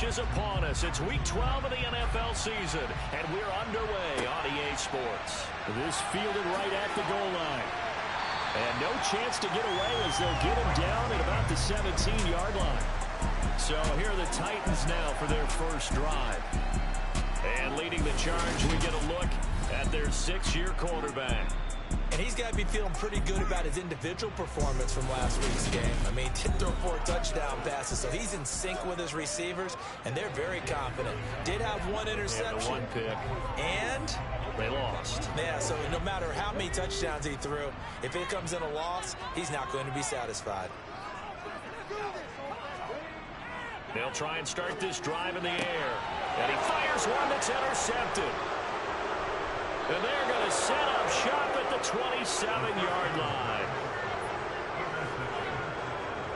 stretch is upon us. It's Week 12 of the NFL season, and we're underway on EA Sports. This fielded right at the goal line. And no chance to get away as they'll get him down at about the 17-yard line. So here are the Titans now for their first drive. And leading the charge, we get a look at their 6-year quarterback. And he's got to be feeling pretty good about his individual performance from last week's game. I mean, did throw 4 touchdown passes, so he's in sync with his receivers, and they're very confident. Did have 1 interception. Yeah, 1 pick. And they lost. Yeah, so no matter how many touchdowns he threw, if it comes in a loss, he's not going to be satisfied. They'll try and start this drive in the air. And he fires one that's intercepted. And they're going to set up shop at the 27-yard line.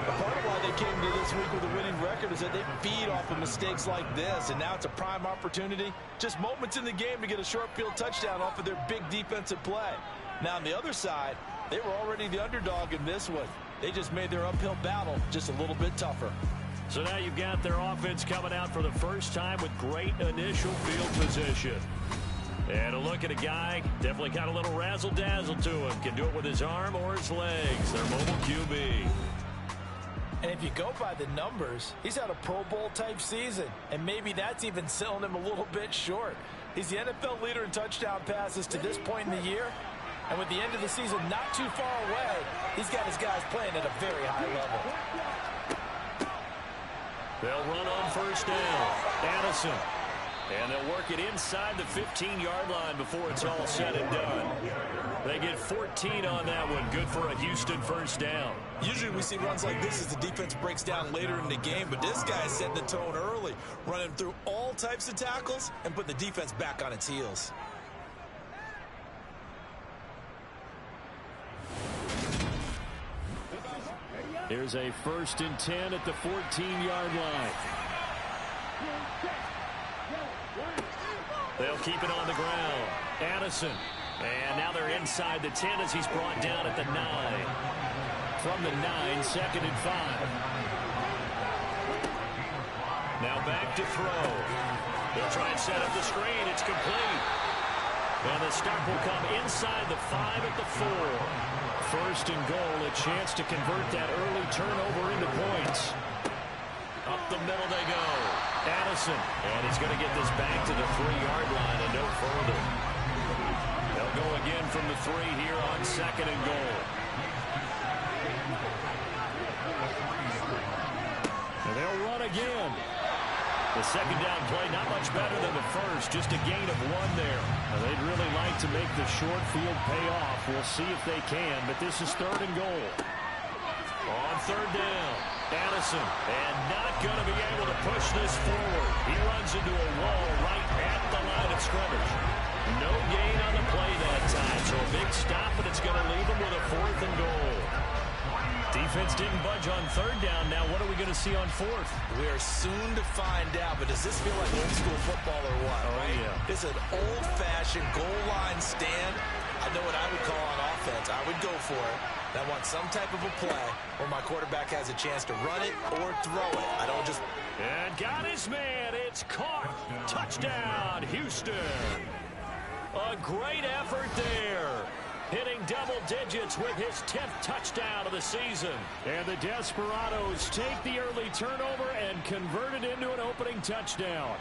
Part of why they came to this week with a winning record is that they feed off of mistakes like this, and now it's a prime opportunity. Just moments in the game to get a short field touchdown off of their big defensive play. Now, on the other side, they were already the underdog in this one. They just made their uphill battle just a little bit tougher. So now you've got their offense coming out for the first time with great initial field position. And a look at a guy, definitely got a little razzle-dazzle to him. Can do it with his arm or his legs. Their mobile QB. And if you go by the numbers, he's had a Pro Bowl-type season. And maybe that's even selling him a little bit short. He's the NFL leader in touchdown passes to this point in the year. And with the end of the season not too far away, he's got his guys playing at a very high level. They'll run on first down. Addison. And they'll work it inside the 15-yard line before it's all said and done. They get 14 on that one. Good for a Houston first down. Usually we see runs like this as the defense breaks down later in the game, but this guy's setting the tone early, running through all types of tackles and putting the defense back on its heels. Here's a 1st and 10 at the 14-yard line. They'll keep it on the ground. Addison. And now they're inside the 10 as he's brought down at the 9. From the 9, 2nd and 5. Now back to throw. They'll try and set up the screen. It's complete. And the stop will come inside the 5 at the 4. 1st and goal, a chance to convert that early turnover into points. Up the middle they go. Addison, and he's going to get this back to the 3-yard line and no further. They'll go again from the 3 here on 2nd and goal. And they'll run again. The 2nd down play, not much better than the 1st, just a gain of 1 there. Now, they'd really like to make the short field pay off. We'll see if they can, but this is 3rd and goal. On 3rd down, Addison, and not going to be able to push this forward. He runs into a wall right at the line of scrimmage. No gain on the play that time, so a big stop, but it's going to leave him with a 4th and goal. Defense didn't budge on 3rd down. Now what are we going to see on 4th? We are soon to find out, but does this feel like old school football or what? Oh, right? Yeah. This is an old-fashioned goal line stand. I know what I would call on offense. I would go for it. I want some type of a play where my quarterback has a chance to run it or throw it. I don't just... And got his man. It's caught. Touchdown, Houston. A great effort there. Hitting double digits with his 10th touchdown of the season. And the Desperados take the early turnover and convert it into an opening touchdown.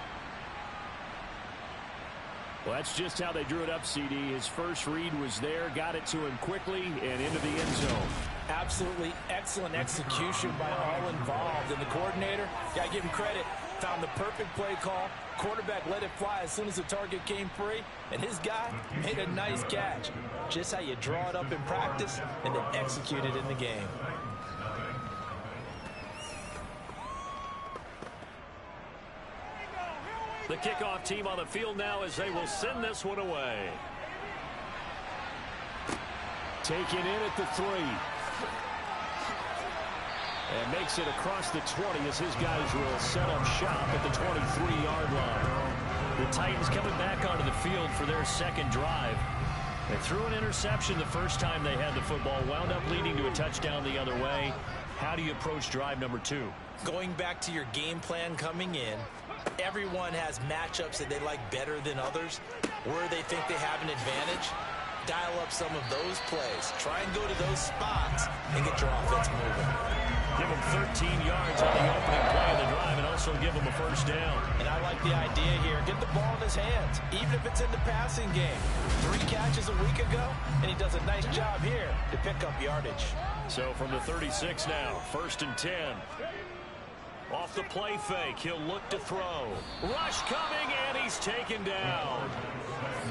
Well, that's just how they drew it up, CD. His first read was there, got it to him quickly, and into the end zone. Absolutely excellent execution by all involved. And the coordinator, got to give him credit, found the perfect play call. Quarterback let it fly as soon as the target came free, and his guy made a nice catch. Just how you draw it up in practice and then execute it in the game. The kickoff team on the field now as they will send this one away. Taken in at the 3. And makes it across the 20 as his guys will set up shop at the 23-yard line. The Titans coming back onto the field for their 2nd drive. They threw an interception the first time they had the football, wound up leading to a touchdown the other way. How do you approach drive number 2? Going back to your game plan coming in, everyone has matchups that they like better than others, where they think they have an advantage. Dial up some of those plays. Try and go to those spots and get your offense moving. Give him 13 yards on the opening play of the drive and also give him a first down. And I like the idea here. Get the ball in his hands, even if it's in the passing game. 3 catches a week ago, and he does a nice job here to pick up yardage. So from the 36 now, 1st and 10. Off the play fake, he'll look to throw. Rush coming, and he's taken down.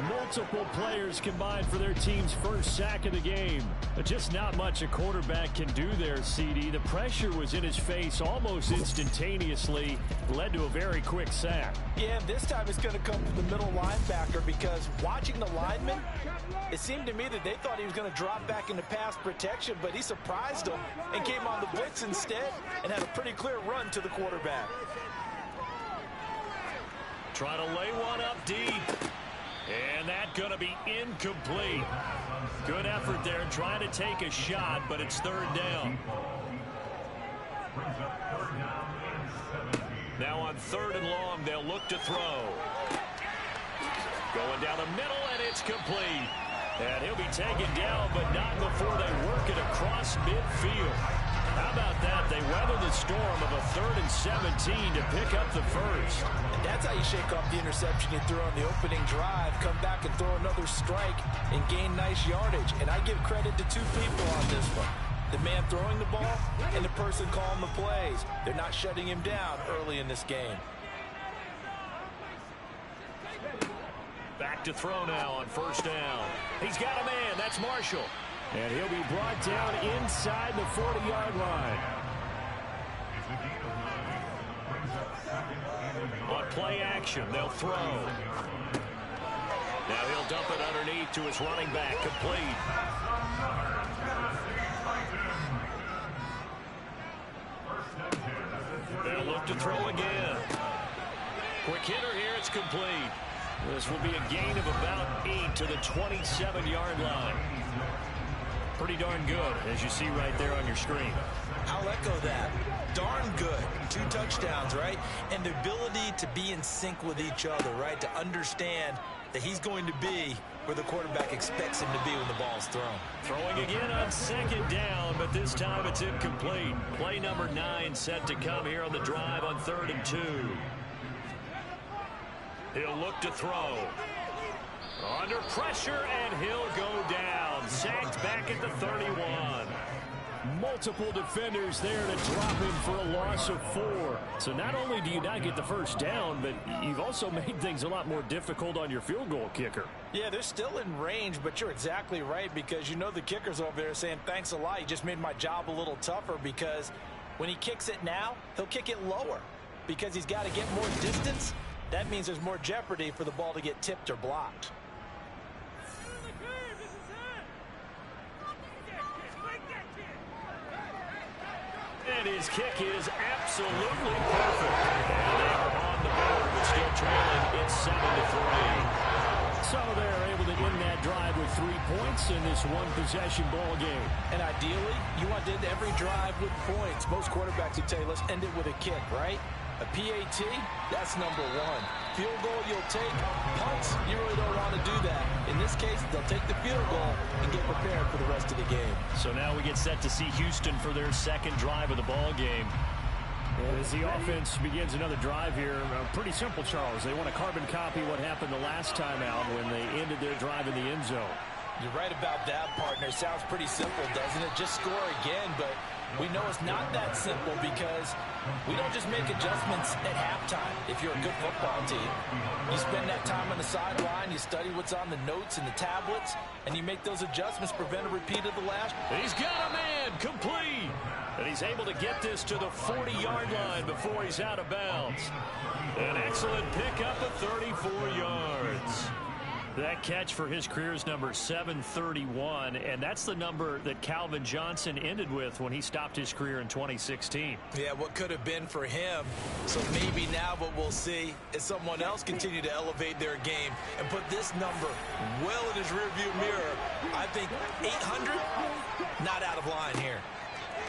Multiple players combined for their team's first sack of the game. But just not much a quarterback can do there, CD. The pressure was in his face almost instantaneously. Led to a very quick sack. Yeah, this time it's going to come from the middle linebacker because watching the lineman, it seemed to me that they thought he was going to drop back into pass protection, but he surprised them and came on the blitz instead and had a pretty clear run to the quarterback. Try to lay one up deep. And that's going to be incomplete. Good effort there trying to take a shot, but it's 3rd down. Now on 3rd and long, they'll look to throw. Going down the middle, and it's complete. And he'll be taken down, but not before they work it across midfield. How about that? They weather the storm of a 3rd and 17 to pick up the first. And that's how you shake off the interception you threw on the opening drive, come back and throw another strike and gain nice yardage. And I give credit to 2 people on this one. The man throwing the ball and the person calling the plays. They're not shutting him down early in this game. Back to throw now on 1st down. He's got a man. That's Marshall. And he'll be brought down inside the 40-yard line. On play action, they'll throw. Now he'll dump it underneath to his running back, complete. They'll look to throw again. Quick hitter here, it's complete. This will be a gain of about 8 to the 27-yard line. Pretty darn good, as you see right there on your screen. I'll echo that. Darn good. 2 touchdowns, right? And the ability to be in sync with each other, right? To understand that he's going to be where the quarterback expects him to be when the ball's thrown. Throwing again on 2nd down, but this time it's incomplete. Play number 9 set to come here on the drive on 3rd and 2. He'll look to throw. Under pressure, and he'll go down. Sacked back at the 31. Multiple defenders there to drop him for a loss of 4. So not only do you not get the first down, but you've also made things a lot more difficult on your field goal kicker. Yeah, they're still in range, but you're exactly right because you know the kicker's over there saying, thanks a lot. You just made my job a little tougher because when he kicks it now, he'll kick it lower because he's got to get more distance. That means there's more jeopardy for the ball to get tipped or blocked. And his kick is absolutely perfect. And they are on the board, but still trailing. It's 7-3. So they're able to end that drive with 3 points in this one-possession ball game. And ideally, you want to end every drive with points. Most quarterbacks would tell you, let's end it with a kick, right? A PAT, that's number 1. Field goal you'll take. Punts, you really don't want to do that. In this case, they'll take the field goal and get prepared for the rest of the game. So now we get set to see Houston for their 2nd drive of the ball game. And as the offense begins another drive here, pretty simple, Charles. They want to carbon copy what happened the last time out when they ended their drive in the end zone. You're right about that, partner. Sounds pretty simple, doesn't it? Just score again, but we know it's not that simple because we don't just make adjustments at halftime if you're a good football team. You spend that time on the sideline, you study what's on the notes and the tablets, and you make those adjustments, prevent a repeat of the last. He's got a man, complete. And he's able to get this to the 40-yard line before he's out of bounds. An excellent pickup of 34 yards. That catch for his career is number 731, and that's the number that Calvin Johnson ended with when he stopped his career in 2016. Yeah, what could have been for him. So maybe now what we'll see is someone else continue to elevate their game and put this number well in his rearview mirror. I think 800, not out of line here.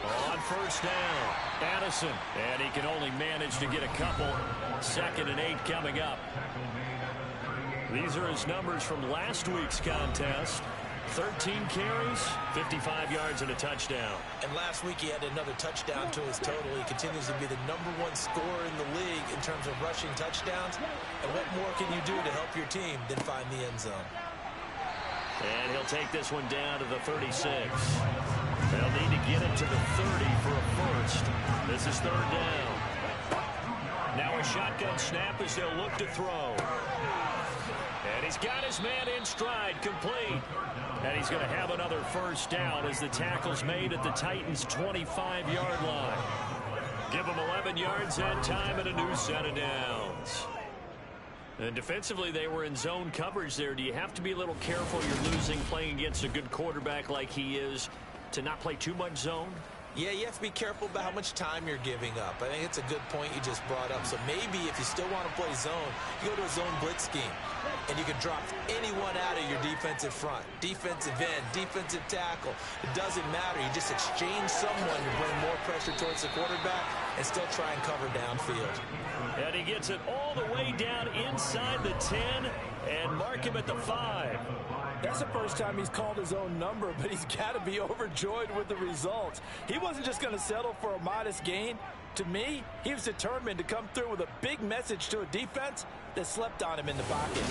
On first down, Addison. And he can only manage to get a couple. 2nd and 8 coming up. These are his numbers from last week's contest. 13 carries, 55 yards, and a touchdown. And last week he had another touchdown to his total. He continues to be the #1 scorer in the league in terms of rushing touchdowns. And what more can you do to help your team than find the end zone? And he'll take this one down to the 36. They'll need to get it to the 30 for a first. This is 3rd down. Now a shotgun snap as they'll look to throw. And he's got his man in stride, complete. And he's going to have another first down as the tackle's made at the Titans' 25-yard line. Give them 11 yards that time and a new set of downs. And defensively, they were in zone coverage there. Do you have to be a little careful you're losing playing against a good quarterback like he is to not play too much zone? Yeah, you have to be careful about how much time you're giving up. I think it's a good point you just brought up. So maybe if you still want to play zone, you go to a zone blitz scheme. And you can drop anyone out of your defensive front. Defensive end, defensive tackle. It doesn't matter. You just exchange someone to bring more pressure towards the quarterback and still try and cover downfield. And he gets it all the way down inside the 10 and mark him at the 5. That's the first time he's called his own number, but he's got to be overjoyed with the results. He wasn't just going to settle for a modest gain. To me, he was determined to come through with a big message to a defense that slept on him in the pocket.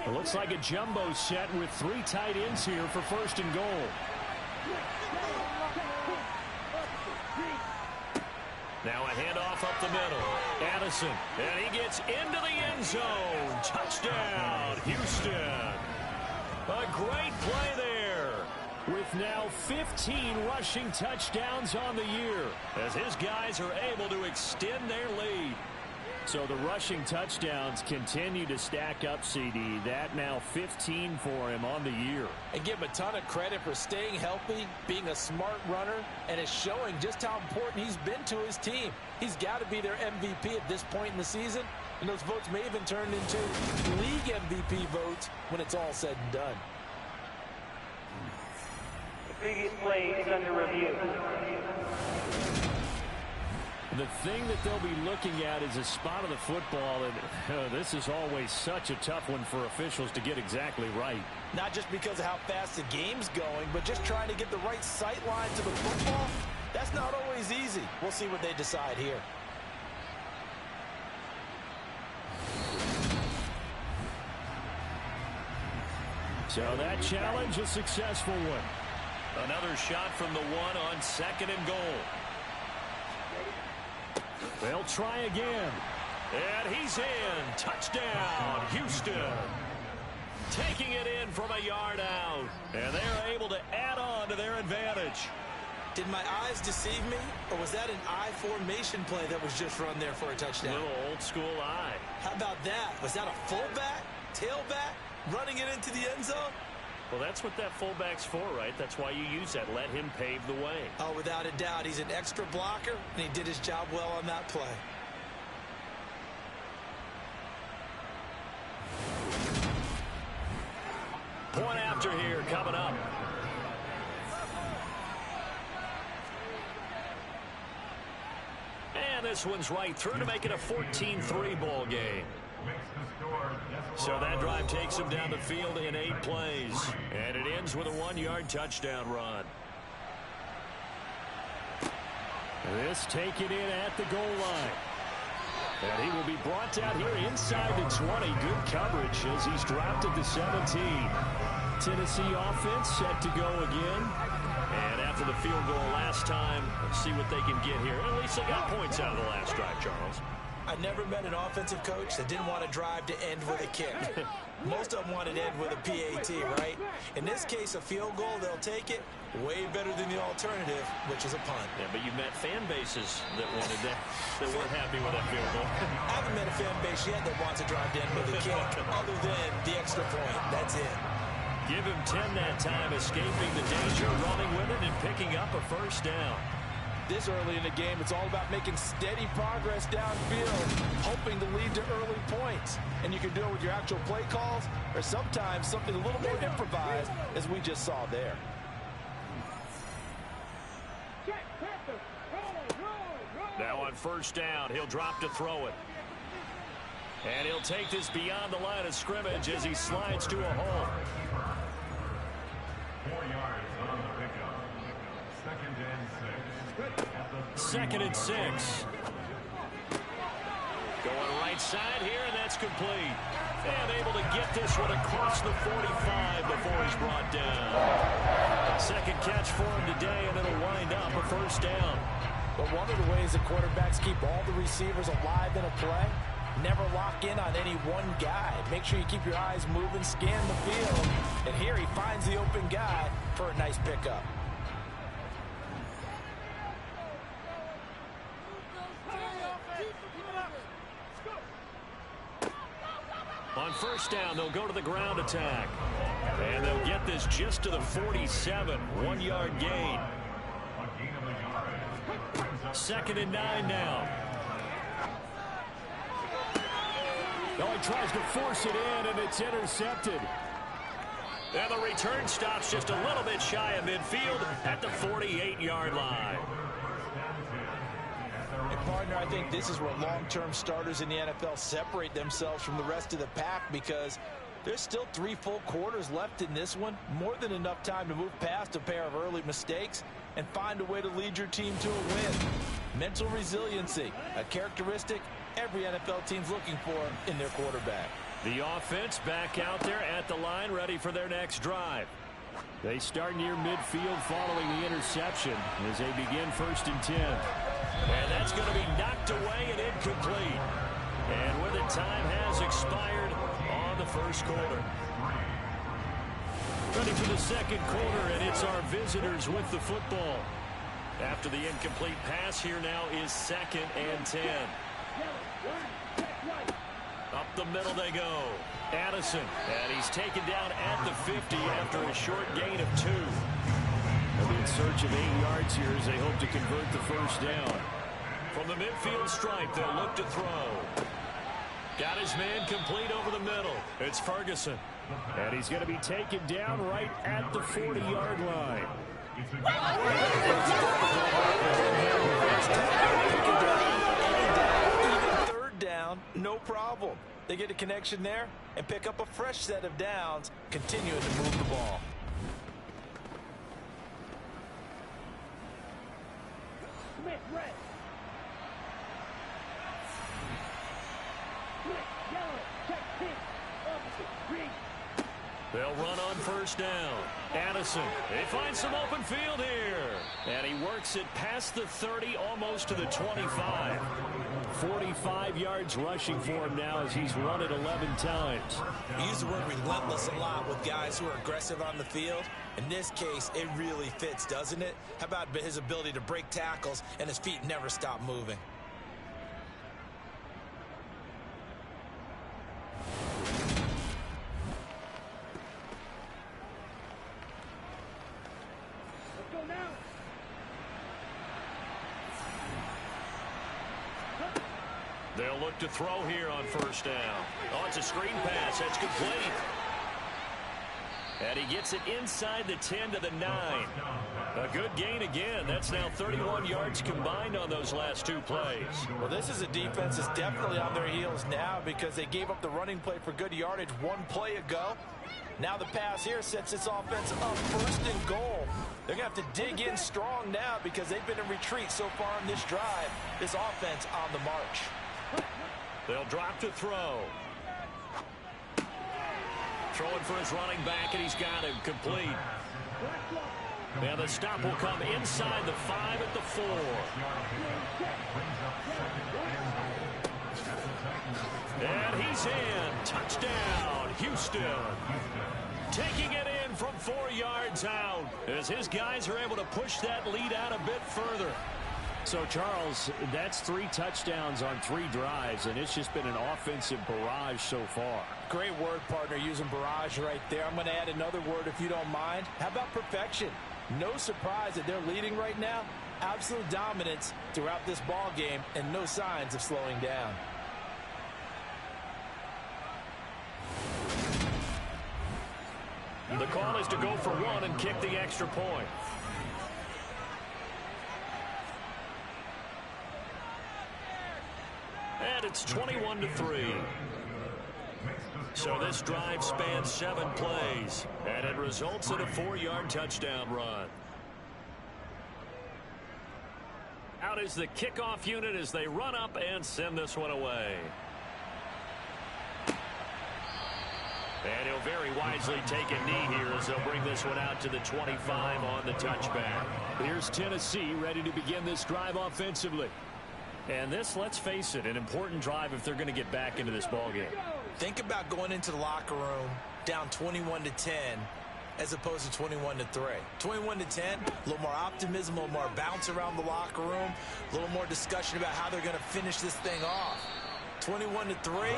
It looks like a jumbo set with 3 tight ends here for 1st and goal. Now a handoff up the middle. Addison, and he gets into the end zone. Touchdown, Houston. A great play there. With now 15 rushing touchdowns on the year, as his guys are able to extend their lead. So the rushing touchdowns continue to stack up, CD. That now 15 for him on the year. And give him a ton of credit for staying healthy, being a smart runner, and it's showing just how important he's been to his team. He's got to be their MVP at this point in the season, and those votes may even turn into league MVP votes when it's all said and done. The previous play is under review. The thing that they'll be looking at is a spot of the football, and this is always such a tough one for officials to get exactly right. Not just because of how fast the game's going, but just trying to get the right sight line to the football. That's not always easy. We'll see what they decide here. So that challenge, a successful one. Another shot from the 1 on 2nd and goal. They'll try again. And he's in. Touchdown, Houston. Taking it in from a yard out. And they're able to add on to their advantage. Did my eyes deceive me, or was that an I formation play that was just run there for a touchdown? A little old school eye. How about that? Was that a fullback, tailback, running it into the end zone? Well, that's what that fullback's for, right? That's why you use that. Let him pave the way. Oh, without a doubt. He's an extra blocker, and he did his job well on that play. Point after here coming up. And this one's right through to make it a 14-3 ball game. So that drive takes him down the field in 8 plays. And it ends with a 1-yard touchdown run. This taken in at the goal line. And he will be brought down here inside the 20. Good coverage as he's dropped at the 17. Tennessee offense set to go again. And after the field goal last time, let's see what they can get here. At least they got points out of the last drive, Charles. I never met an offensive coach that didn't want to drive to end with a kick. Most of them wanted to end with a PAT, right? In this case, a field goal, they'll take it. Way better than the alternative, which is a punt. Yeah, but you've met fan bases that wanted that weren't happy with that field goal. I haven't met a fan base yet that wants to drive to end with a kick, other than the extra point. That's it. Give him 10 that time, escaping the danger, running with it, and picking up a first down. This early in the game, it's all about making steady progress downfield, hoping to lead to early points. And you can do it with your actual play calls, or sometimes something a little more improvised, as we just saw there. on first down. He'll drop to throw it. And he'll take this beyond the line of scrimmage as he slides to a hole. 4 yards on the pickup. Second and 6. Going right side here, and that's complete. And able to get this one across the 45 before he's brought down. Second catch for him today, and it'll wind up a first down. But one of the ways that quarterbacks keep all the receivers alive in a play, never lock in on any one guy. Make sure you keep your eyes moving, scan the field. And here he finds the open guy for a nice pickup. On first down, they'll go to the ground attack. And they'll get this just to the 47. 1-yard gain. Second and 9 now. No, he tries to force it in, and it's intercepted. And the return stops just a little bit shy of midfield at the 48-yard line. And partner, I think this is where long-term starters in the NFL separate themselves from the rest of the pack, because there's still 3 full quarters left in this one. More than enough time to move past a pair of early mistakes and find a way to lead your team to a win. Mental resiliency, a characteristic every NFL team's looking for in their quarterback. The offense back out there at the line, ready for their next drive. They start near midfield following the interception as they begin first and 10. And that's going to be knocked away and incomplete. And with it, time has expired on the first quarter. Ready for the second quarter, and it's our visitors with the football. After the incomplete pass, here now is second and 10. Up the middle they go. Addison, and he's taken down at the 50 after a short gain of 2. They'll be in search of 8 yards here as they hope to convert the first down. From the midfield stripe, they'll look to throw. Got his man complete over the middle. It's Ferguson. And he's going to be taken down right at the 40-yard line. Even third down, no problem. They get a connection there and pick up a fresh set of downs, continuing to move the ball. Smith, red. Smith, yellow. Check, pink. Opposite, green. They'll run on first down. Addison, they find some open field here. And he works it past the 30, almost to the 25. 45 yards rushing for him now as he's run it 11 times. We use the word relentless a lot with guys who are aggressive on the field. In this case, it really fits, doesn't it? How about his ability to break tackles and his feet never stop moving? Let's go now. They'll look to throw here on first down. Oh, it's a screen pass. That's complete. And he gets it inside the 10 to the 9. A good gain again. That's now 31 yards combined on those last 2 plays. Well, this is a defense that's definitely on their heels now because they gave up the running play for good yardage 1 play ago. Now the pass here sets this offense up first and goal. They're going to have to dig in strong now because they've been in retreat so far on this drive. This offense on the march. They'll drop to throw. Throwing for his running back, and he's got him complete. And the stop will come inside the 5 at the 4. And he's in. Touchdown, Houston. Taking it in from 4 yards out as his guys are able to push that lead out a bit further. So, Charles, that's 3 touchdowns on 3 drives, and it's just been an offensive barrage so far. Great word, partner, using barrage right there. I'm going to add another word if you don't mind. How about perfection? No surprise that they're leading right now. Absolute dominance throughout this ball game and no signs of slowing down. The call is to go for 1 and kick the extra point. It's 21-3. So this drive spans 7 plays, and it results in a 4-yard touchdown run. Out is the kickoff unit as they run up and send this one away. And he'll very wisely take a knee here as they'll bring this one out to the 25 on the touchback. Here's Tennessee ready to begin this drive offensively. And this, let's face it, an important drive if they're going to get back into this ballgame. Think about going into the locker room down 21-10 as opposed to 21-3. 21-10, a little more optimism, a little more bounce around the locker room, a little more discussion about how they're going to finish this thing off. 21-3,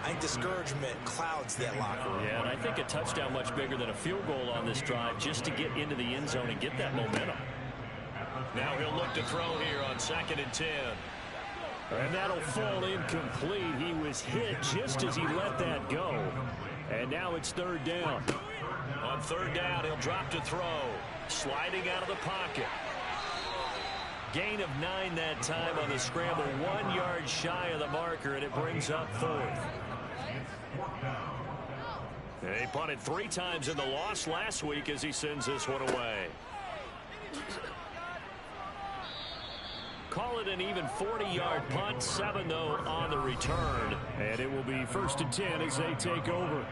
I think discouragement clouds that locker room. Yeah, and I think a touchdown much bigger than a field goal on this drive just to get into the end zone and get that momentum. Now he'll look to throw here on 2nd and 10. And that'll fall incomplete. He was hit just as he let that go. And now it's 3rd down. On 3rd down, he'll drop to throw. Sliding out of the pocket. Gain of 9 that time on the scramble. 1 yard shy of the marker, and it brings up 4th. And he punted 3 times in the loss last week as he sends this one away. Call it an even 40-yard punt. 7, though, on the return. And it will be 1st and 10 as they take over.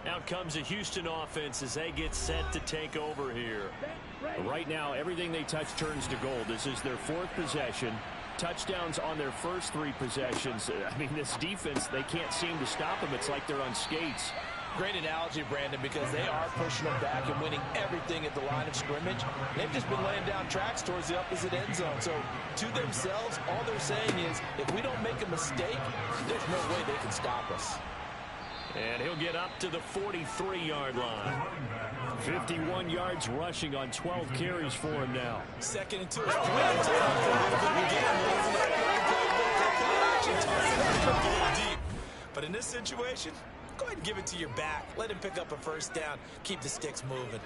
Out comes the Houston offense as they get set to take over here. Right now, everything they touch turns to gold. This is their 4th possession. Touchdowns on their first 3 possessions. I mean, this defense, they can't seem to stop them. It's like they're on skates. Great analogy, Brandon, because they are pushing them back and winning everything at the line of scrimmage. They've just been laying down tracks towards the opposite end zone. So to themselves, all they're saying is, if we don't make a mistake, there's no way they can stop us. And he'll get up to the 43-yard line. 51 yards rushing on 12 carries for him now. 2nd and 2. But in this situation, go ahead and give it to your back. Let him pick up a 1st down. Keep the sticks moving.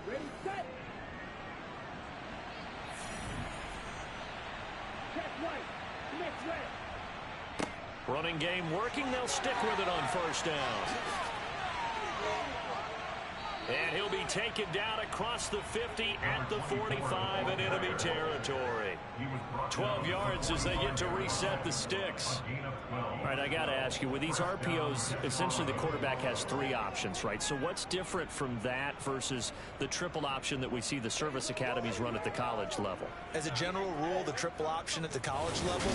Ready, set. Check right. Next red. Running game working. They'll stick with it on 1st down. And he'll be taken down across the 50 at the 45 in enemy territory. 12 yards as they get to reset the sticks. All right, I got to ask you, with these RPOs, essentially the quarterback has 3 options, right? So what's different from that versus the triple option that we see the service academies run at the college level? As a general rule, the triple option at the college level,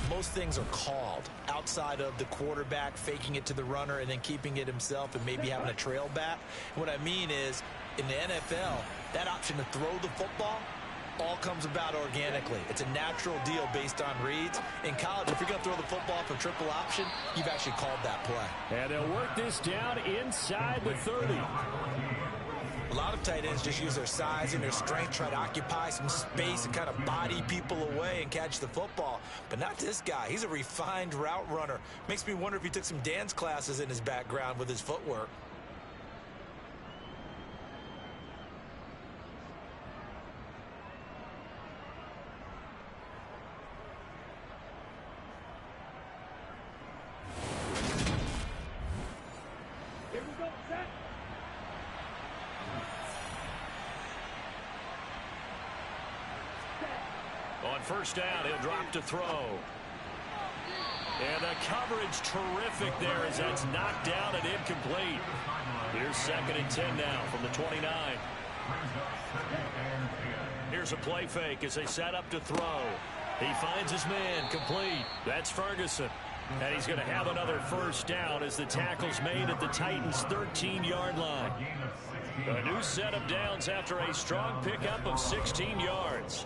most things are called outside of the quarterback faking it to the runner and then keeping it himself and maybe having a trail back. What I mean is, in the NFL, that option to throw the football all comes about organically. It's a natural deal based on reads. In college, if you're going to throw the football for triple option, you've actually called that play. And they'll work this down inside the 30. A lot of tight ends just use their size and their strength, try to occupy some space and kind of body people away and catch the football. But not this guy. He's a refined route runner. Makes me wonder if he took some dance classes in his background with his footwork. Here we go, set. On 1st down, he'll drop to throw. And the coverage terrific there as that's knocked down and incomplete. Here's 2nd and 10 now from the 29. Here's a play fake as they set up to throw. He finds his man, complete. That's Ferguson. And he's going to have another 1st down as the tackle's made at the Titans' 13-yard line. A new set of downs after a strong pickup of 16 yards.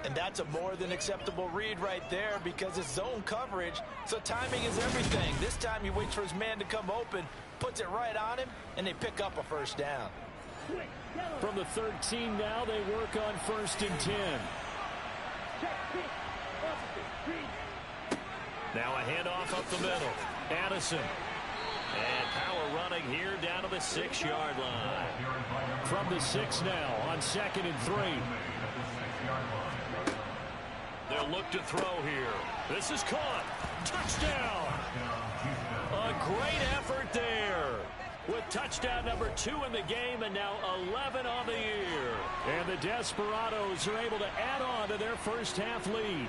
And that's a more than acceptable read right there because it's zone coverage, so timing is everything. This time he waits for his man to come open, puts it right on him, and they pick up a 1st down. From the 13 now, they work on 1st and 10. Now a handoff up the middle. Addison. And power running here down to the 6-yard line. From the 6 now on 2nd and 3. they'll look to throw here. This is caught. Touchdown. A great effort there. With touchdown number 2 in the game and now 11 on the year. And the Desperados are able to add on to their first half lead.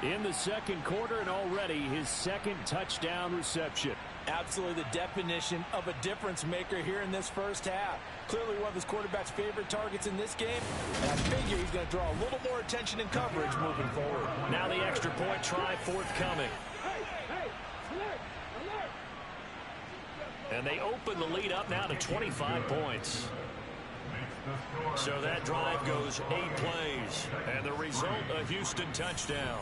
In the second quarter and already his second touchdown reception. Absolutely the definition of a difference maker here in this first half. Clearly one of his quarterback's favorite targets in this game. And I figure he's going to draw a little more attention and coverage moving forward. Now the extra point try forthcoming. And they open the lead up now to 25 points. So that drive goes 8 plays. And the result, a Houston touchdown.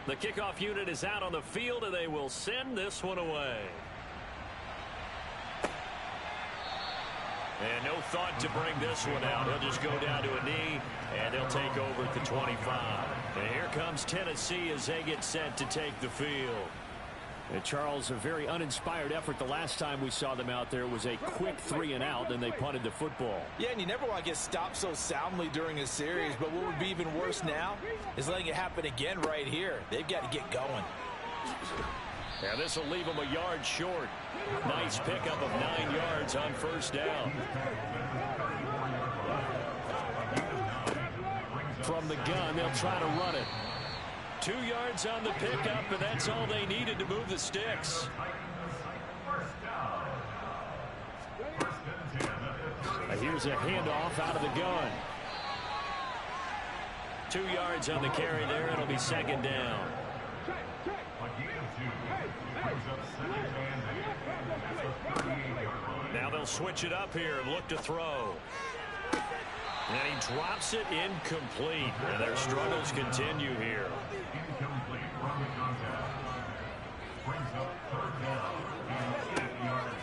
The kickoff unit is out on the field, and they will send this one away. And no thought to bring this one out. He'll just go down to a knee, and they'll take over at the 25. And here comes Tennessee as they get set to take the field. And Charles, a very uninspired effort the last time we saw them out there was a quick 3-and-out, and they punted the football. Yeah, and you never want to get stopped so soundly during a series, but what would be even worse now is letting it happen again right here. They've got to get going. Now this will leave them a yard short. Nice pickup of 9 yards on first down. From the gun, they'll try to run it. 2 yards on the pickup, and that's all they needed to move the sticks. Here's a handoff out of the gun. 2 yards on the carry there. It'll be second down. Now they'll switch it up here and look to throw. And he drops it incomplete. And their struggles continue here.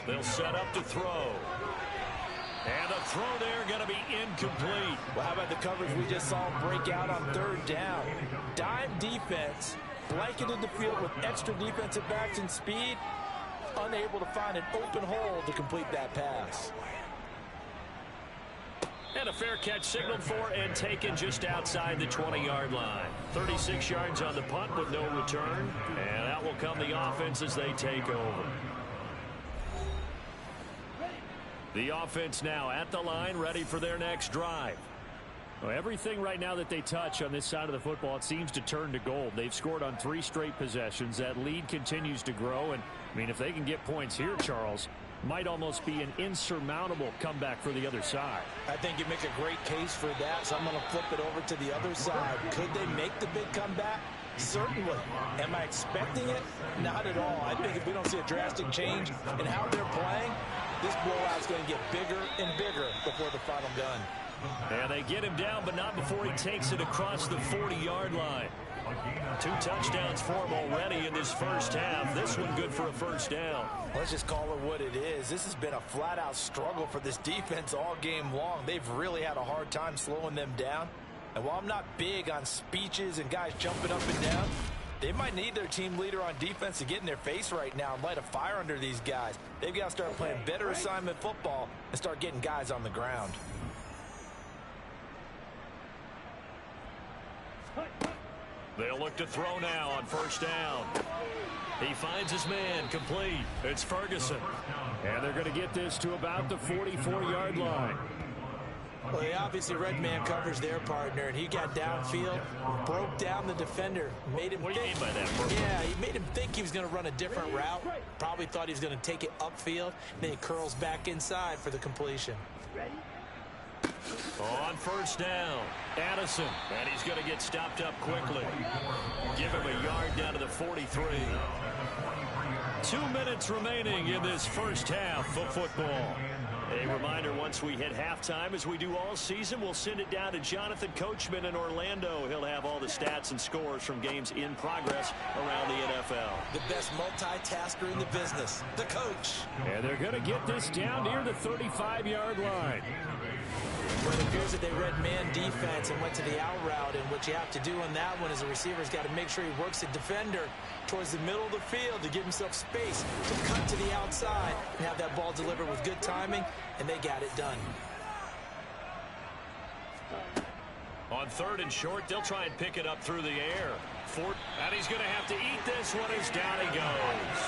They'll set up to throw. And the throw there going to be incomplete. Well, how about the coverage we just saw break out on third down? Dime defense, blanketed the field with extra defensive backs and speed, unable to find an open hole to complete that pass. And a fair catch signaled for and taken just outside the 20-yard line. 36 yards on the punt with no return. And out will come the offense as they take over. The offense now at the line, ready for their next drive. Well, everything right now that they touch on this side of the football, it seems to turn to gold. They've scored on 3 straight possessions. That lead continues to grow. And, I mean, if they can get points here, Charles, might almost be an insurmountable comeback for the other side. I think you make a great case for that, so I'm going to flip it over to the other side. Could they make the big comeback? Certainly. Am I expecting it? Not at all. I think if we don't see a drastic change in how they're playing, this blowout's going to get bigger and bigger before the final gun. And they get him down, but not before he takes it across the 40-yard line. 2 touchdowns for him already in this first half. This one good for a first down. Let's just call it what it is. This has been a flat-out struggle for this defense all game long. They've really had a hard time slowing them down. And while I'm not big on speeches and guys jumping up and down, they might need their team leader on defense to get in their face right now and light a fire under these guys. They've got to start playing better assignment football and start getting guys on the ground. They'll look to throw now on first down. He finds his man complete. It's Ferguson. And they're going to get this to about the 44-yard line. Well, they obviously red man covers their partner, and he got downfield, broke down the defender, made him What do you think. mean by that, Bert? Yeah, he made him think he was going to run a different route. Probably thought he was going to take it upfield. Then he curls back inside for the completion. On first down, Addison, and he's going to get stopped up quickly. Give him a yard down to the 43. 2 minutes remaining in this first half of football. A reminder, once we hit halftime, as we do all season, we'll send it down to Jonathan Coachman in Orlando. He'll have all the stats and scores from games in progress around the NFL. The best multitasker in the business, the coach. And they're going to get this down near the 35-yard line. Well, it appears that they read man defense and went to the out route, and what you have to do on that one is the receiver's got to make sure he works the defender towards the middle of the field to give himself space to cut to the outside and have that ball delivered with good timing, and they got it done. On 3rd and short, they'll try and pick it up through the air. And he's going to have to eat this one as down he goes.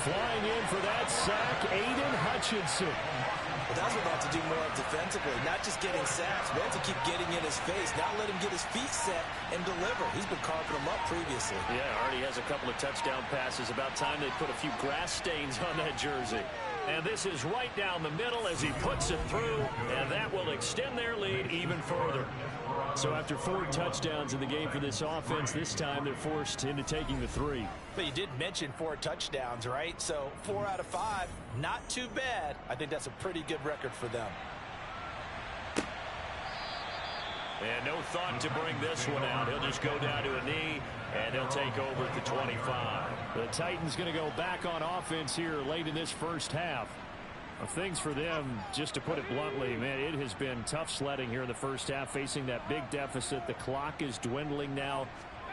Flying in for that sack, Aiden Hutchinson. Well, that's what they have to do more defensively, not just getting sacks, but to keep getting in his face, not let him get his feet set and deliver. He's been carving them up previously. Yeah, already has a couple of touchdown passes. About time they put a few grass stains on that jersey. And this is right down the middle as he puts it through, and that will extend their lead even further. So after 4 touchdowns in the game for this offense, this time they're forced into taking the 3. But you did mention 4 touchdowns, right? So 4 out of 5, not too bad. I think that's a pretty good record for them. And no thought to bring this one out. He'll just go down to a knee, and he'll take over at the 25. The Titans going to go back on offense here late in this first half. Things for them, just to put it bluntly, man, it has been tough sledding here in the first half, facing that big deficit. The clock is dwindling now.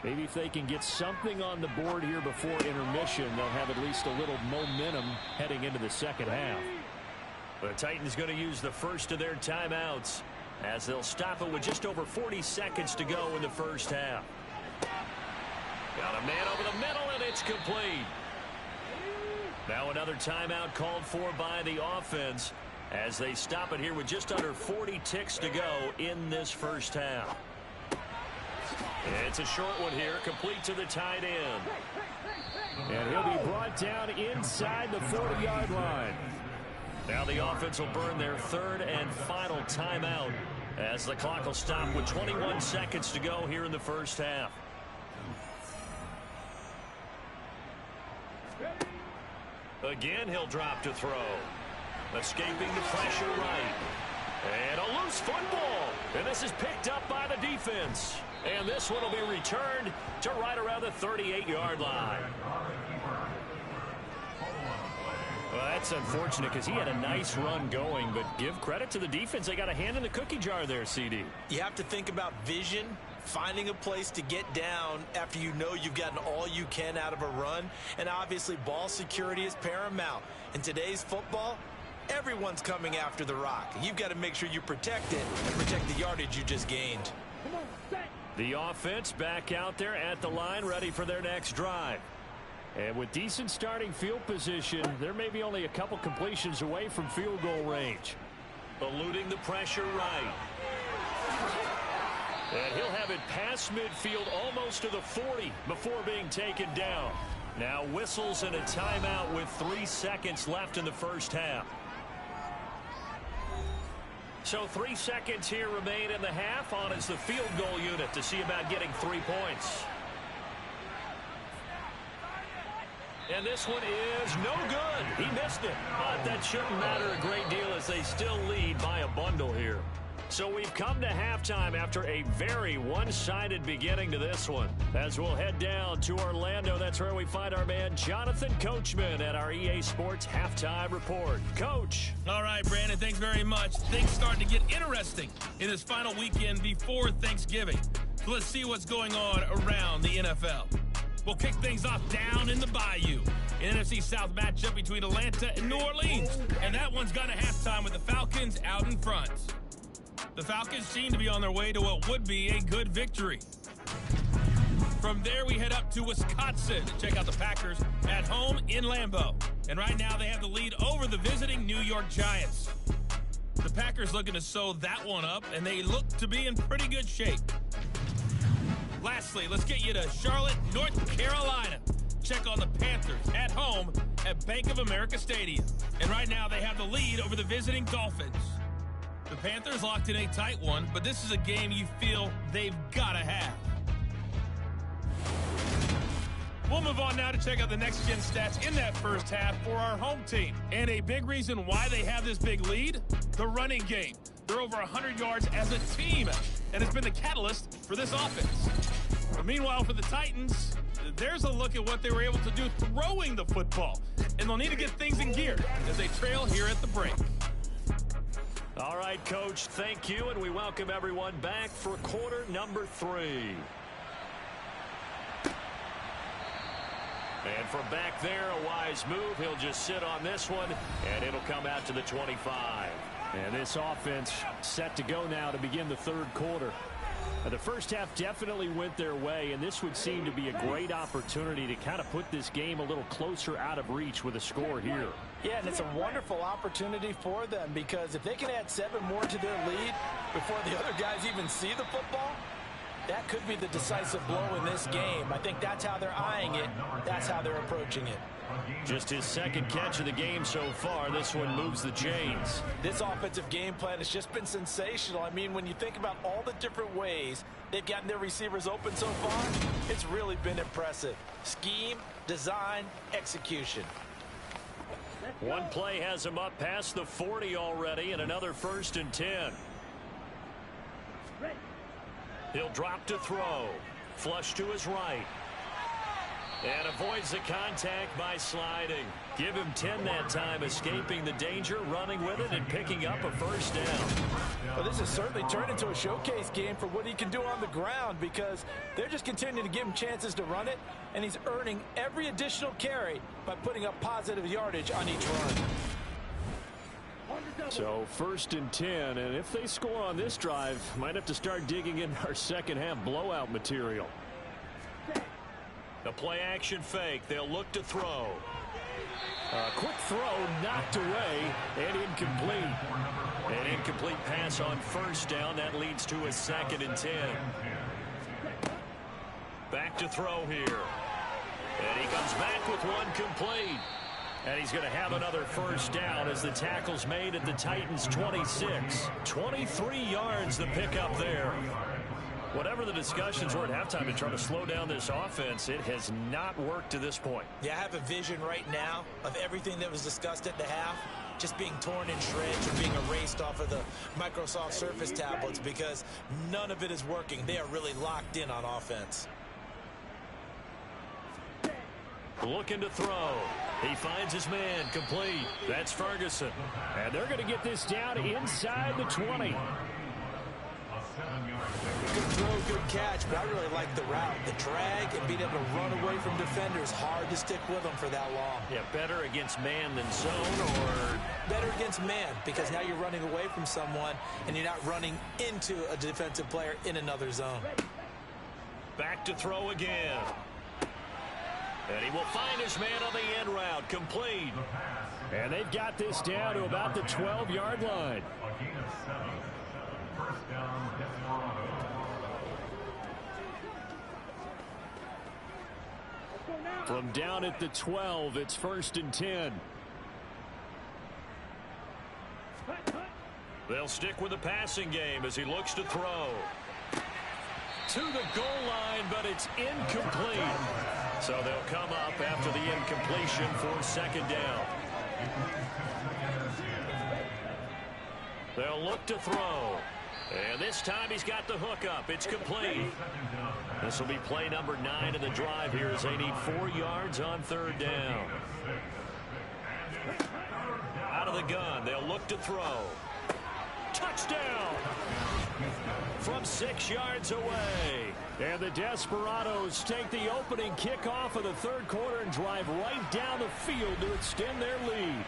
Maybe if they can get something on the board here before intermission, they'll have at least a little momentum heading into the second half. The Titans going to use the first of their timeouts as they'll stop it with just over 40 seconds to go in the first half. Got a man over the middle, and it's complete. Now another timeout called for by the offense as they stop it here with just under 40 ticks to go in this first half. It's a short one here, complete to the tight end. And he'll be brought down inside the 40-yard line. Now the offense will burn their 3rd and final timeout as the clock will stop with 21 seconds to go here in the first half. Again, he'll drop to throw. Escaping the pressure right. And a loose football. And this is picked up by the defense. And this one will be returned to right around the 38-yard line. Well, that's unfortunate because he had a nice run going, but give credit to the defense. They got a hand in the cookie jar there, CD. You have to think about vision, finding a place to get down after you know you've gotten all you can out of a run. And obviously, ball security is paramount. In today's football, everyone's coming after the rock. You've got to make sure you protect it and protect the yardage you just gained. The offense back out there at the line, ready for their next drive. And with decent starting field position, there may be only a couple completions away from field goal range. Eluding the pressure right. And he'll have it past midfield almost to the 40 before being taken down. Now whistles and a timeout with 3 seconds left in the first half. So 3 seconds here remain in the half. On is the field goal unit to see about getting 3 points. And this one is no good. He missed it. But that shouldn't matter a great deal as they still lead by a bundle here. So we've come to halftime after a very one-sided beginning to this one. As we'll head down to Orlando, that's where we find our man Jonathan Coachman at our EA Sports Halftime Report. Coach. All right, Brandon, thanks very much. Things starting to get interesting in this final weekend before Thanksgiving. So let's see what's going on around the NFL. We'll kick things off down in the Bayou. An NFC South matchup between Atlanta and New Orleans. And that one's gone to halftime with the Falcons out in front. The Falcons seem to be on their way to what would be a good victory. From there, we head up to Wisconsin to check out the Packers at home in Lambeau. And right now, they have the lead over the visiting New York Giants. The Packers looking to sew that one up, and they look to be in pretty good shape. Lastly, let's get you to Charlotte, North Carolina. Check on the Panthers at home at Bank of America Stadium. And right now, they have the lead over the visiting Dolphins. The Panthers locked in a tight one, but this is a game you feel they've got to have. We'll move on now to check out the next-gen stats in that first half for our home team. And a big reason why they have this big lead, the running game. They're over 100 yards as a team, and it's been the catalyst for this offense. But meanwhile, for the Titans, there's a look at what they were able to do throwing the football. And they'll need to get things in gear as they trail here at the break. All right, Coach, thank you, and we welcome everyone back for quarter number 3. And from back there, a wise move. He'll just sit on this one, and it'll come out to the 25. And this offense set to go now to begin the third quarter. The first half definitely went their way, and this would seem to be a great opportunity to kind of put this game a little closer out of reach with a score here. Yeah, and it's a wonderful opportunity for them, because if they can add 7 more to their lead before the other guys even see the football, that could be the decisive blow in this game. I think that's how they're eyeing it. That's how they're approaching it. Just his second catch of the game so far. This one moves the chains. This offensive game plan has just been sensational. I mean, when you think about all the different ways they've gotten their receivers open so far, it's really been impressive. Scheme, design, execution. One play has him up past the 40 already, and another 1st and 10. He'll drop to throw. Flush to his right. And avoids the contact by sliding. Give him 10 that time, escaping the danger, running with it, and picking up a 1st down. Well, this has certainly turned into a showcase game for what he can do on the ground, because they're just continuing to give him chances to run it, and he's earning every additional carry by putting up positive yardage on each run. So 1st and 10, and if they score on this drive, might have to start digging in our second half blowout material. The play action fake. They'll look to throw. A quick throw knocked away and incomplete. An incomplete pass on 1st down. That leads to a 2nd and 10. Back to throw here. And he comes back with one complete. And he's going to have another 1st down as the tackle's made at the Titans' 26. 23 yards the pickup there. Whatever the discussions were at halftime to try to slow down this offense, it has not worked to this point. Yeah, I have a vision right now of everything that was discussed at the half just being torn in shreds or being erased off of the Microsoft Surface tablets, because none of it is working. They are really locked in on offense. Looking to throw. He finds his man, complete. That's Ferguson. And they're going to get this down inside the 20. Good throw, good catch, but I really like the route. The drag and being able to run away from defenders. Hard to stick with them for that long. Yeah, better against man than zone, or better against man, because now you're running away from someone and you're not running into a defensive player in another zone. Back to throw again. And he will find his man on the end route, complete. And they've got this down to about the 12-yard line. From down at the 12, it's 1st and 10. They'll stick with the passing game as he looks to throw. To the goal line, but it's incomplete. So they'll come up after the incompletion for 2nd down. They'll look to throw. And this time he's got the hook up. It's complete. This will be play number 9 of the drive here as they need 4 yards on 3rd down. Out of the gun, they'll look to throw. Touchdown! From 6 yards away. And the Desperados take the opening kickoff of the 3rd quarter and drive right down the field to extend their lead.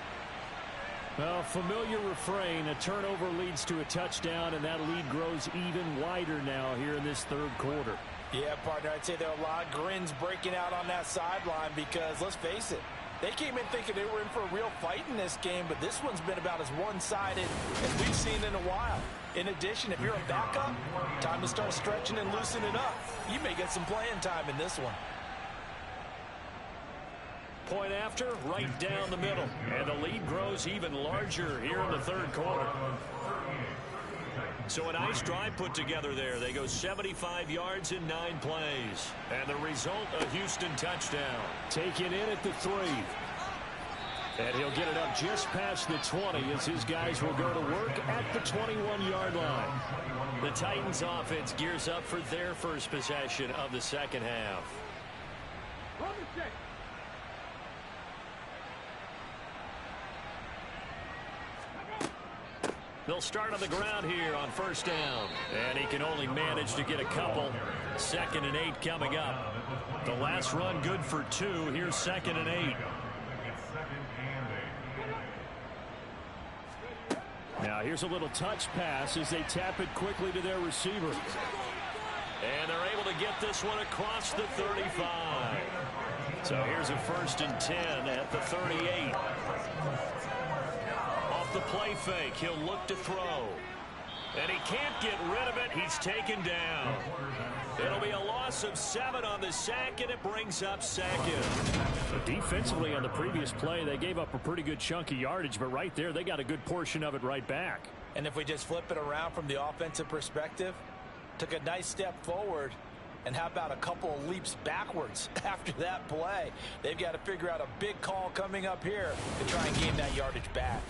Well, familiar refrain, a turnover leads to a touchdown, and that lead grows even wider now here in this 3rd quarter. Yeah, partner, I'd say there are a lot of grins breaking out on that sideline, because, let's face it, they came in thinking they were in for a real fight in this game, but this one's been about as one-sided as we've seen in a while. In addition, if you're a backup, time to start stretching and loosening up. You may get some playing time in this one. Point after, right down the middle. And the lead grows even larger here in the 3rd quarter. So a nice drive put together there. They go 75 yards in 9 plays. And the result, a Houston touchdown. Taken in at the 3. And he'll get it up just past the 20 as his guys will go to work at the 21-yard line. The Titans offense gears up for their first possession of the 2nd half. They'll start on the ground here on 1st down. And he can only manage to get a couple. 2nd and 8 coming up. The last run good for 2. Here's 2nd and 8. Now here's a little touch pass as they tap it quickly to their receiver. And they're able to get this one across the 35. So here's a 1st and 10 at the 38. Off the play fake, he'll look to throw. And he can't get rid of it. He's taken down. It'll be a loss of 7 on the sack, and it brings up 2nd. Defensively on the previous play, they gave up a pretty good chunk of yardage, but right there, they got a good portion of it right back. And if we just flip it around from the offensive perspective, took a nice step forward, and how about a couple of leaps backwards after that play? They've got to figure out a big call coming up here to try and gain that yardage back.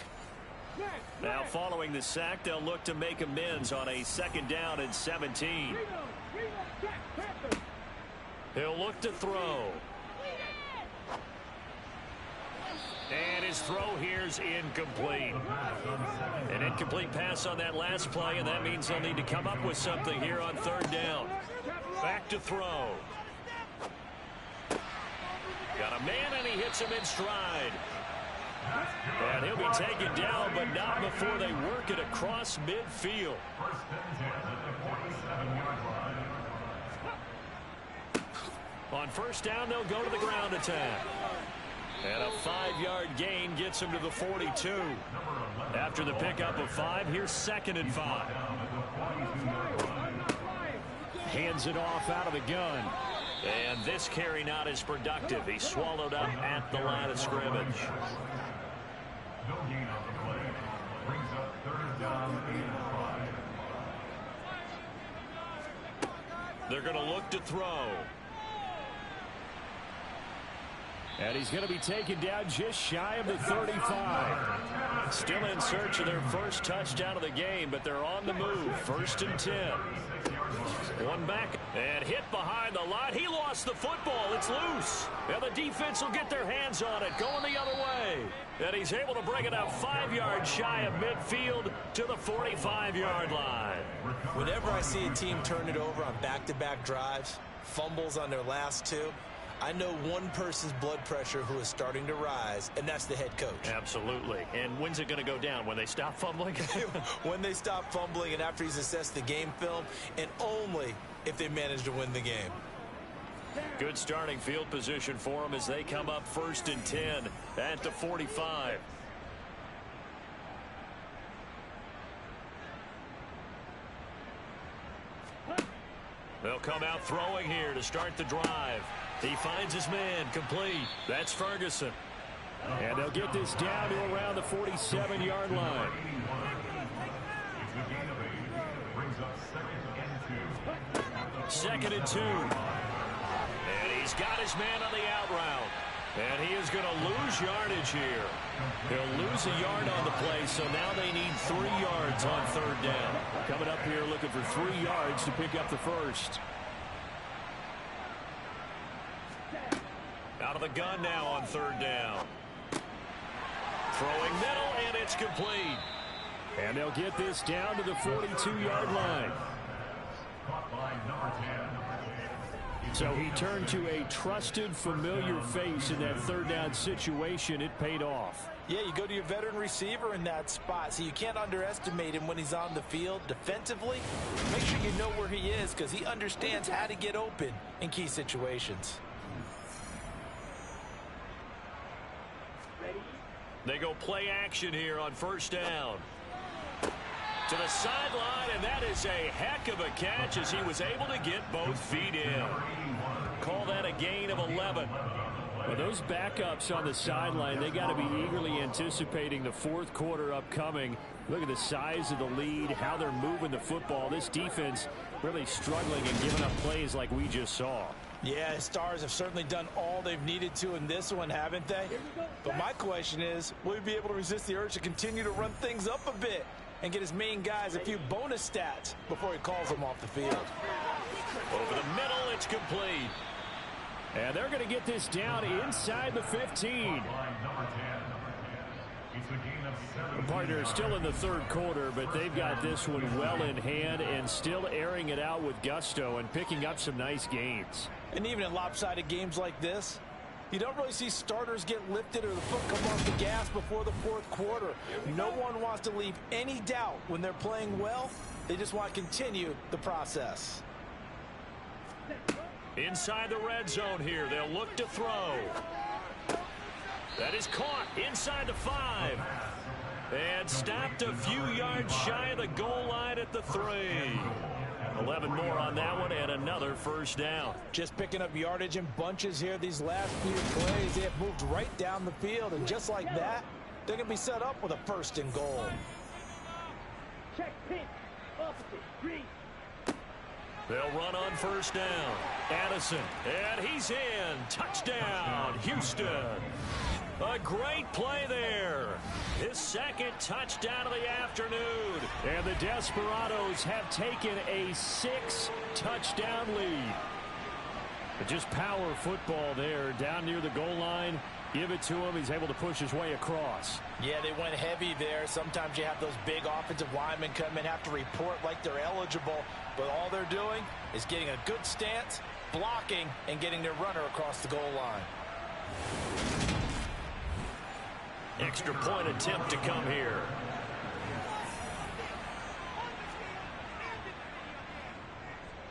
Now following the sack, they'll look to make amends on a 2nd down and 17. He'll look to throw. And his throw here's incomplete. An incomplete pass on that last play, and that means they'll need to come up with something here on 3rd down. Back to throw. Got a man, and he hits him in stride. And he'll be taken down, but not before they work it across midfield. On 1st down, they'll go to the ground attack. And a 5-yard gain gets him to the 42. After the pickup of 5, here's 2nd and 5. Hands it off out of the gun. And this carry not as productive. He's swallowed up at the line of scrimmage. No gain on the play. Brings up 3rd down and 5. They're going to look to throw. And he's going to be taken down just shy of the 35. Still in search of their first touchdown of the game, but they're on the move. 1st and 10. One back and hit behind the line. He lost the football. It's loose. And the defense will get their hands on it, going the other way. And he's able to bring it up 5 yards shy of midfield to the 45-yard line. Whenever I see a team turn it over on back-to-back drives, fumbles on their last 2, I know one person's blood pressure who is starting to rise, and that's the head coach. Absolutely. And when's it going to go down? When they stop fumbling? When they stop fumbling and after he's assessed the game film, and only if they manage to win the game. Good starting field position for them as they come up 1st and 10 at the 45. They'll come out throwing here to start the drive. He finds his man, complete. That's Ferguson. And they'll get this down to around the 47-yard line. Second and 2. And he's got his man on the out route. And he is going to lose yardage here. He'll lose a yard on the play, so now they need 3 yards on 3rd down. Coming up here looking for 3 yards to pick up the first. Out of the gun now on 3rd down. Throwing middle, and it's complete. And they'll get this down to the 42-yard line. So he turned to a trusted, familiar face in that 3rd down situation. It paid off. Yeah, you go to your veteran receiver in that spot, so you can't underestimate him when he's on the field defensively. Make sure you know where he is because he understands how to get open in key situations. They go play action here on 1st down. To the sideline, and that is a heck of a catch as he was able to get both feet in. Call that a gain of 11. Well, those backups on the sideline, they got to be eagerly anticipating the 4th quarter upcoming. Look at the size of the lead, how they're moving the football. This defense really struggling and giving up plays like we just saw. Yeah, Stars have certainly done all they've needed to in this one, haven't they? But my question is, will he be able to resist the urge to continue to run things up a bit and get his main guys a few bonus stats before he calls them off the field? Over the middle, it's complete. And they're going to get this down inside the 15. The partner is still in the 3rd quarter, but they've got this one well in hand and still airing it out with gusto and picking up some nice gains. And even in lopsided games like this, You don't really see starters get lifted or the foot come off the gas before the fourth quarter. No one wants to leave any doubt when they're playing well. They just want to continue the process. Inside the red zone here, they'll look to throw. That is caught inside the 5. And stopped a few yards shy of the goal line at the 3. 11 more on that one and another first down. Just picking up yardage in bunches here these last few plays. They have moved right down the field, and just like that, they're going to be set up with a first and goal. Check pitch. Opposite. Green. They'll run on first down. Addison, and he's in. Touchdown, Houston. A great play there. His second touchdown of the afternoon. And the Desperados have taken a 6-touchdown lead. But just power football there down near the goal line. Give it to him. He's able to push his way across. Yeah, they went heavy there. Sometimes you have those big offensive linemen come in, have to report like they're eligible. But all they're doing is getting a good stance, blocking, and getting their runner across the goal line. Extra point attempt to come here.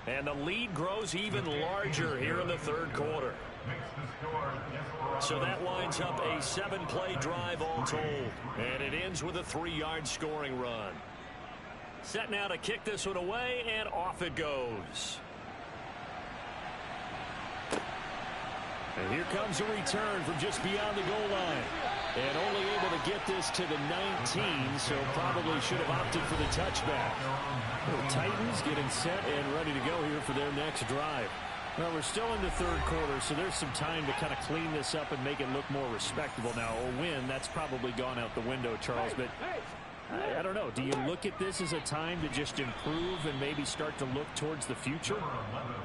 And the lead grows even larger here in the third quarter. So that winds up a 7-play drive all told. And it ends with a 3-yard scoring run. Set now to kick this one away, and off it goes. And here comes a return from just beyond the goal line. And only able to get this to the 19, so probably should have opted for the touchback. The Titans getting set and ready to go here for their next drive. Well, we're still in the third quarter, so there's some time to kind of clean this up and make it look more respectable. Now, a win, that's probably gone out the window, Charles, but I don't know. Do you look at this as a time to just improve and maybe start to look towards the future?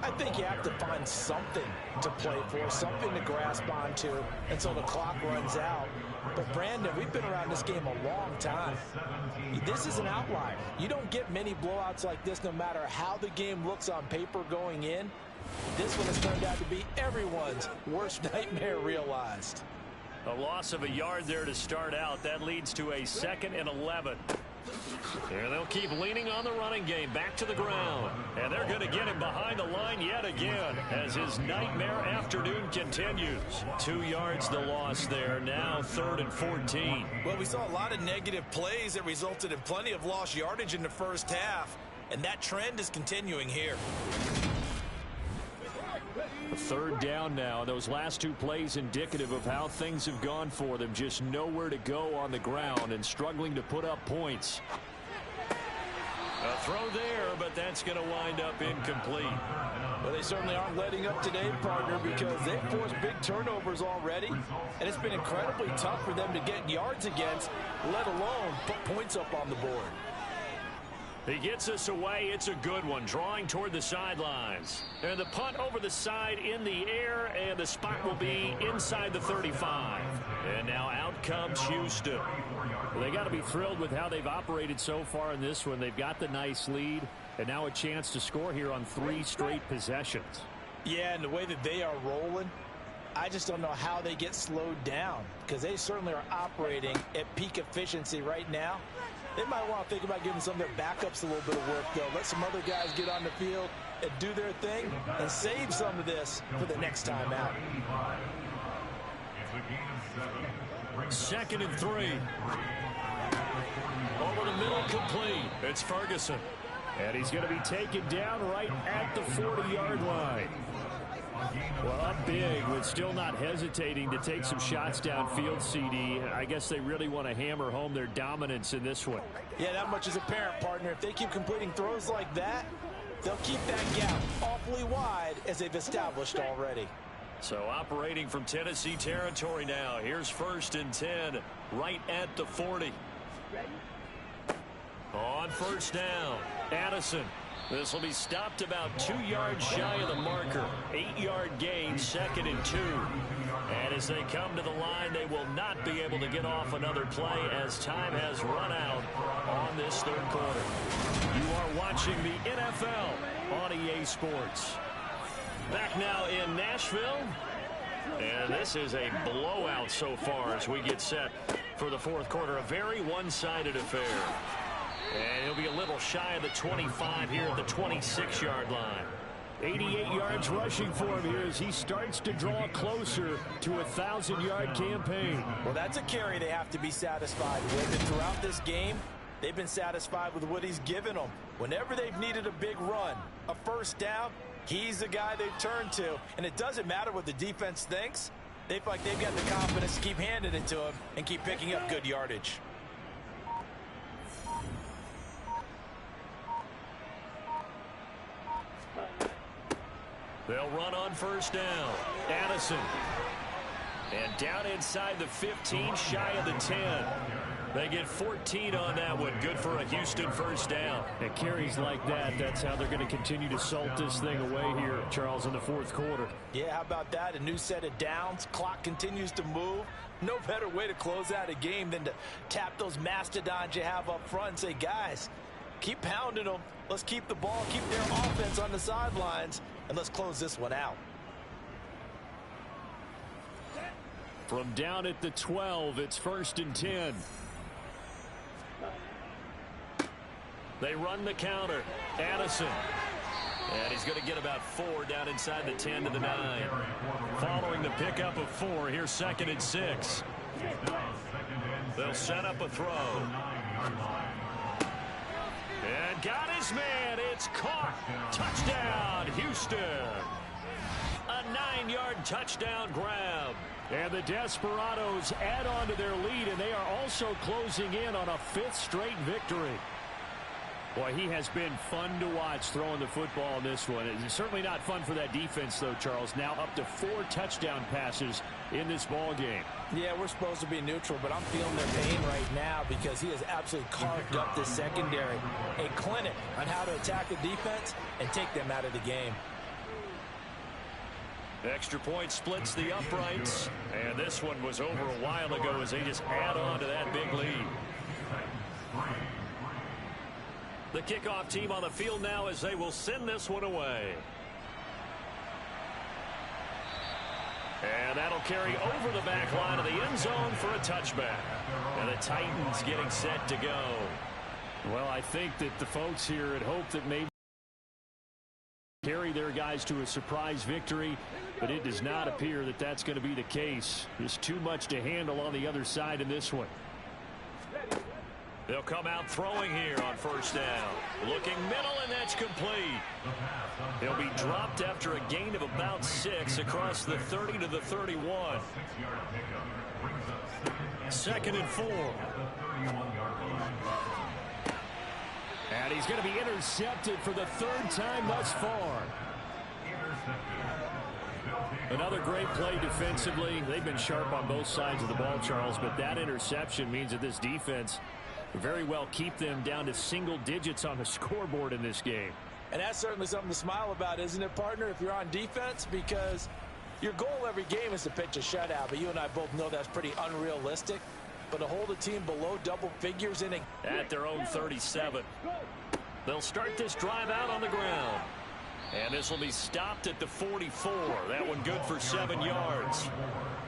I think you have to find something to play for, something to grasp onto until the clock runs out. But, Brandon, we've been around this game a long time. This is an outlier. You don't get many blowouts like this no matter how the game looks on paper going in. This one has turned out to be everyone's worst nightmare realized. A loss of a yard there to start out. That leads to a 2nd and 11. And they'll keep leaning on the running game back to the ground. And they're going to get him behind the line yet again as his nightmare afternoon continues. 2 yards the loss there. Now 3rd and 14. Well, we saw a lot of negative plays that resulted in plenty of lost yardage in the first half. And that trend is continuing here. 3rd down now. Those last 2 plays indicative of how things have gone for them. Just nowhere to go on the ground and struggling to put up points. A throw there, but that's going to wind up incomplete. Well, they certainly aren't letting up today, partner, because they've forced big turnovers already. And it's been incredibly tough for them to get yards against, let alone put points up on the board. He gets us away. It's a good one. Drawing toward the sidelines. And the punt over the side in the air. And the spot will be inside the 35. And now out comes Houston. Well, they got to be thrilled with how they've operated so far in this one. They've got the nice lead. And now a chance to score here on 3 straight possessions. Yeah, and the way that they are rolling, I just don't know how they get slowed down. Because they certainly are operating at peak efficiency right now. They might want to think about giving some of their backups a little bit of work, though. Let some other guys get on the field and do their thing and save some of this for the next time out. 2nd and 3. Over the middle, complete. It's Ferguson. And he's going to be taken down right at the 40-yard line. Well, up big, but still not hesitating to take some shots downfield, CD. I guess they really want to hammer home their dominance in this one. Yeah, that much is apparent, partner. If they keep completing throws like that, they'll keep that gap awfully wide as they've established already. So operating from Tennessee territory now. Here's 1st and 10, right at the 40. On first down, Addison. This will be stopped about 2 yards shy of the marker. 8-yard gain, 2nd and 2. And as they come to the line, they will not be able to get off another play as time has run out on this third quarter. You are watching the NFL on EA Sports. Back now in Nashville. And this is a blowout so far as we get set for the fourth quarter. A very one-sided affair. And he'll be a little shy of the 25 here at the 26-yard line. 88 yards rushing for him here as he starts to draw closer to a 1,000-yard campaign. Well, that's a carry they have to be satisfied with. And throughout this game, they've been satisfied with what he's given them. Whenever they've needed a big run, a first down, he's the guy they've turned to. And it doesn't matter what the defense thinks. They feel like they've got the confidence to keep handing it to him and keep picking up good yardage. They'll run on first down. Addison. And down inside the 15, shy of the 10. They get 14 on that one. Good for a Houston first down. At carries like that, that's how they're going to continue to salt this thing away here, Charles, in the fourth quarter. Yeah, how about that? A new set of downs. Clock continues to move. No better way to close out a game than to tap those mastodons you have up front and say, guys, keep pounding them. Let's keep the ball, keep their offense on the sidelines, and let's close this one out. From down at the 12, it's 1st and 10. They run the counter. Addison. And he's going to get about 4 down inside the 10 to the 9. Following the pickup of 4, here's 2nd and 6. They'll set up a throw. And got his man. It's caught. Touchdown, Houston. A 9-yard touchdown grab. And the Desperados add on to their lead, and they are also closing in on a 5th straight victory. Boy, he has been fun to watch throwing the football in this one. It's certainly not fun for that defense, though, Charles. Now up to 4 touchdown passes in this ball game. Yeah, we're supposed to be neutral, but I'm feeling their pain right now because he has absolutely carved up this secondary. A clinic on how to attack the defense and take them out of the game. Extra point splits the uprights. And this one was over a while ago as they just add on to that big lead. The kickoff team on the field now as they will send this one away. And that'll carry over the back line of the end zone for a touchback. And the Titans getting set to go. Well, I think that the folks here had hoped that maybe carry their guys to a surprise victory, but it does not appear that that's going to be the case. There's too much to handle on the other side in this one. They'll come out throwing here on first down. Looking middle, and that's complete. He'll be dropped after a gain of about 6 across the 30 to the 31. 2nd and 4. And he's going to be intercepted for the 3rd time thus far. Another great play defensively. They've been sharp on both sides of the ball, Charles, but that interception means that this defense very well keep them down to single digits on the scoreboard in this game. And that's certainly something to smile about, isn't it, partner, if you're on defense? Because your goal every game is to pitch a shutout, but you and I both know that's pretty unrealistic. But to hold a team below double figures in a... At their own 37. They'll start this drive out on the ground. And this will be stopped at the 44. That one good for 7 yards.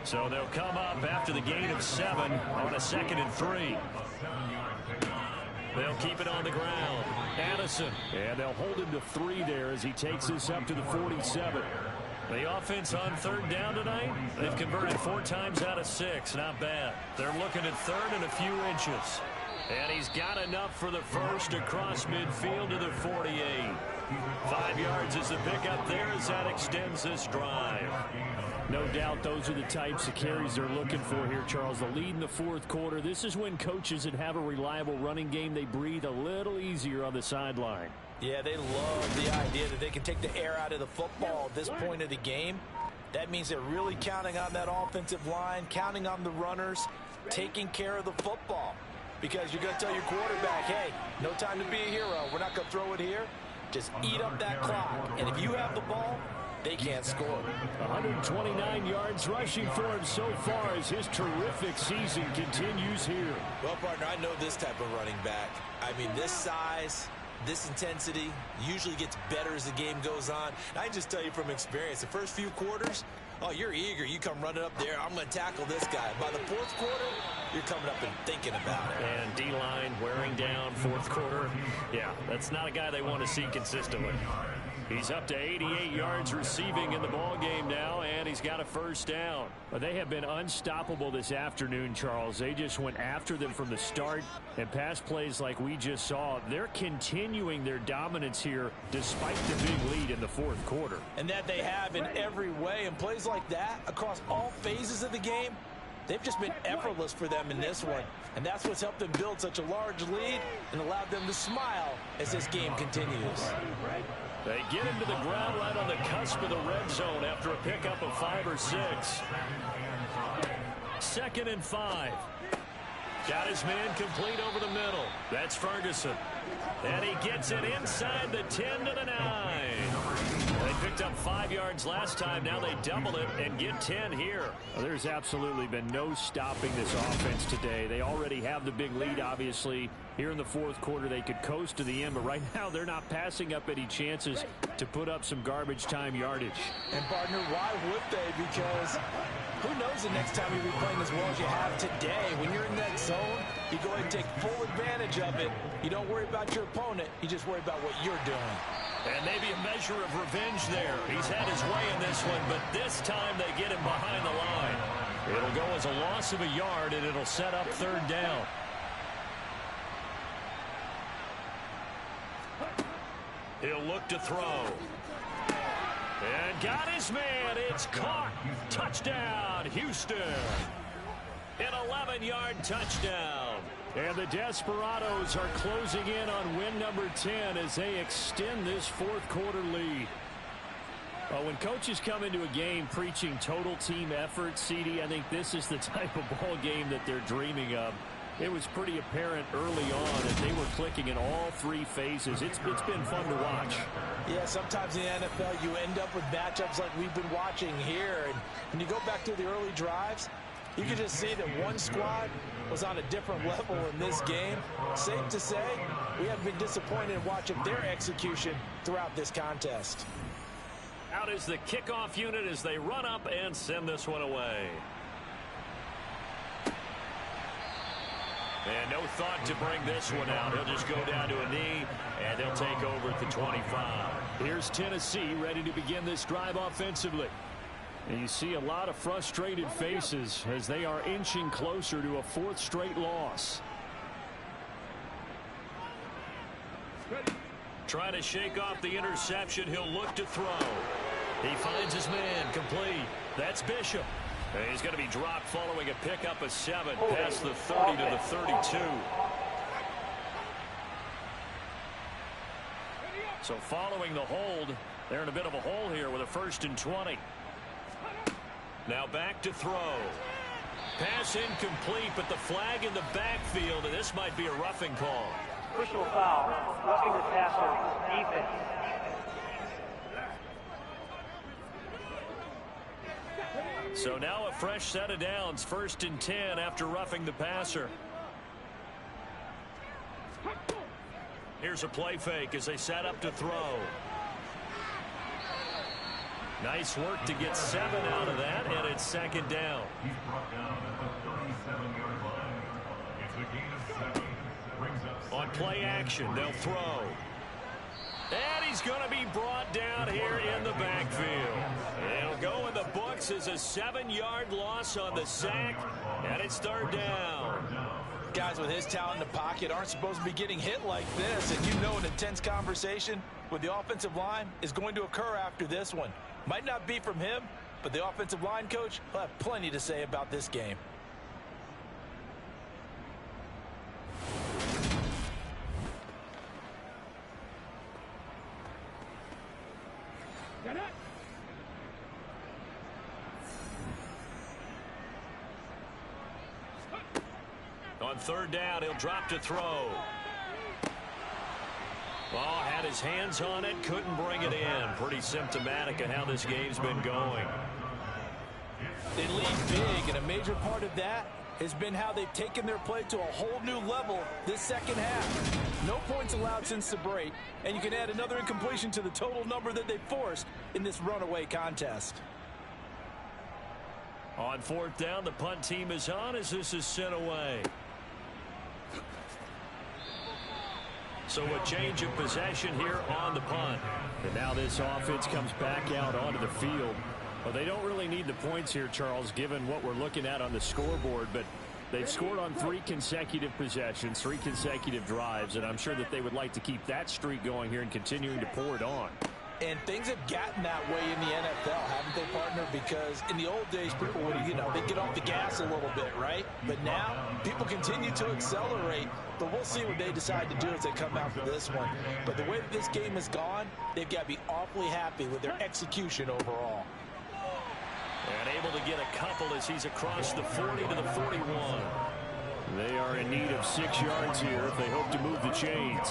So they'll come up after the gain of 7 on a 2nd and 3. They'll keep it on the ground. Addison. And they'll hold him to 3 there as he takes this up to the 47. The offense on 3rd down tonight, they've converted 4 times out of 6. Not bad. They're looking at 3rd and a few inches. And he's got enough for the first across midfield to the 48. 5 yards is the pickup there as that extends this drive. No doubt those are the types of carries they're looking for here, Charles. The lead in the fourth quarter. This is when coaches that have a reliable running game, they breathe a little easier on the sideline. Yeah, they love the idea that they can take the air out of the football at this point of the game. That means they're really counting on that offensive line, counting on the runners, taking care of the football. Because you're going to tell your quarterback, hey, no time to be a hero. We're not going to throw it here. Just eat up that clock. And if you have the ball, they can't score. 129 yards rushing for him so far as his terrific season continues here. Well, partner, I know this type of running back. I mean, this size, this intensity usually gets better as the game goes on. And I just tell you from experience, the first few quarters, Oh, you're eager. You come running up there. I'm going to tackle this guy. By the fourth quarter, you're coming up and thinking about it. And D-line wearing down fourth quarter. Yeah, that's not a guy they want to see consistently. He's up to 88 yards receiving in the ball game now, and he's got a first down. But they have been unstoppable this afternoon, Charles. They just went after them from the start, and pass plays like we just saw. They're continuing their dominance here despite the big lead in the fourth quarter. And that they have in every way. And plays like that across all phases of the game, they've just been effortless for them in this one. And that's what's helped them build such a large lead and allowed them to smile as this game continues. They get him to the ground right on the cusp of the red zone after a pickup of 5 or 6. 2nd and 5. Got his man complete over the middle. That's Ferguson. And he gets it inside the 10 to the 9. They picked up 5 yards last time. Now they double it and get 10 here. Well, there's absolutely been no stopping this offense today. They already have the big lead, obviously. Here in the fourth quarter, they could coast to the end, but right now they're not passing up any chances to put up some garbage time yardage. And, partner, why would they? Because who knows the next time you'll be playing as well as you have today. When you're in that zone, you go ahead and take full advantage of it. You don't worry about your opponent. You just worry about what you're doing. And maybe a measure of revenge there. He's had his way in this one, but this time they get him behind the line. It'll go as a loss of a yard, and it'll set up 3rd down. He'll look to throw. And got his man. It's caught. Touchdown, Houston. An 11-yard touchdown. And the Desperados are closing in on win number 10 as they extend this fourth quarter lead. When coaches come into a game preaching total team effort, CD, I think this is the type of ball game that they're dreaming of. It was pretty apparent early on that they were clicking in all 3 phases. It's been fun to watch. Yeah, sometimes in the NFL you end up with matchups like we've been watching here. And when you go back to the early drives, you can just see that one squad was on a different level in this game. Safe to say, we have been disappointed in watching their execution throughout this contest. Out is the kickoff unit as they run up and send this one away. And no thought to bring this one out. He'll just go down to a knee, and they'll take over at the 25. Here's Tennessee ready to begin this drive offensively. And you see a lot of frustrated faces as they are inching closer to a 4th straight loss. Trying to shake off the interception. He'll look to throw. He finds his man complete. That's Bishop. And he's going to be dropped following a pickup of 7 past the 30 to the 32. So following the hold, they're in a bit of a hole here with a 1st and 20. Now back to throw. Pass incomplete, but the flag in the backfield, and this might be a roughing call. Personal foul, roughing the passer, defense. So now a fresh set of downs, 1st and 10 after roughing the passer. Here's a play fake as they set up to throw. Nice work to get 7 out of that, and it's 2nd down. He's brought down at the 37-yard line. It's a gain of 7. Brings up On play action, they'll throw. And he's going to be brought down here in the backfield. It'll go in the books as a 7-yard loss on the sack, and it's 3rd down. Guys with his talent in the pocket aren't supposed to be getting hit like this, and you know an intense conversation with the offensive line is going to occur after this one. Might not be from him, but the offensive line coach will have plenty to say about this game. On 3rd down, he'll drop to throw. Oh, had his hands on it, couldn't bring it in. Pretty symptomatic of how this game's been going. They lead big, and a major part of that has been how they've taken their play to a whole new level this second half. No points allowed since the break, and you can add another incompletion to the total number that they forced in this runaway contest. On fourth down, the punt team is on as this is sent away. So a change of possession here on the punt. And now this offense comes back out onto the field. Well, they don't really need the points here, Charles, given what we're looking at on the scoreboard, but they've scored on 3 consecutive possessions, 3 consecutive drives, and I'm sure that they would like to keep that streak going here and continuing to pour it on. And things have gotten that way in the NFL, haven't they, partner? Because in the old days, people would, they'd get off the gas a little bit, right? But now, people continue to accelerate. But we'll see what they decide to do as they come out for this one. But the way that this game has gone, they've got to be awfully happy with their execution overall. And able to get a couple as he's across the 40 to the 41. They are in need of 6 yards here if they hope to move the chains.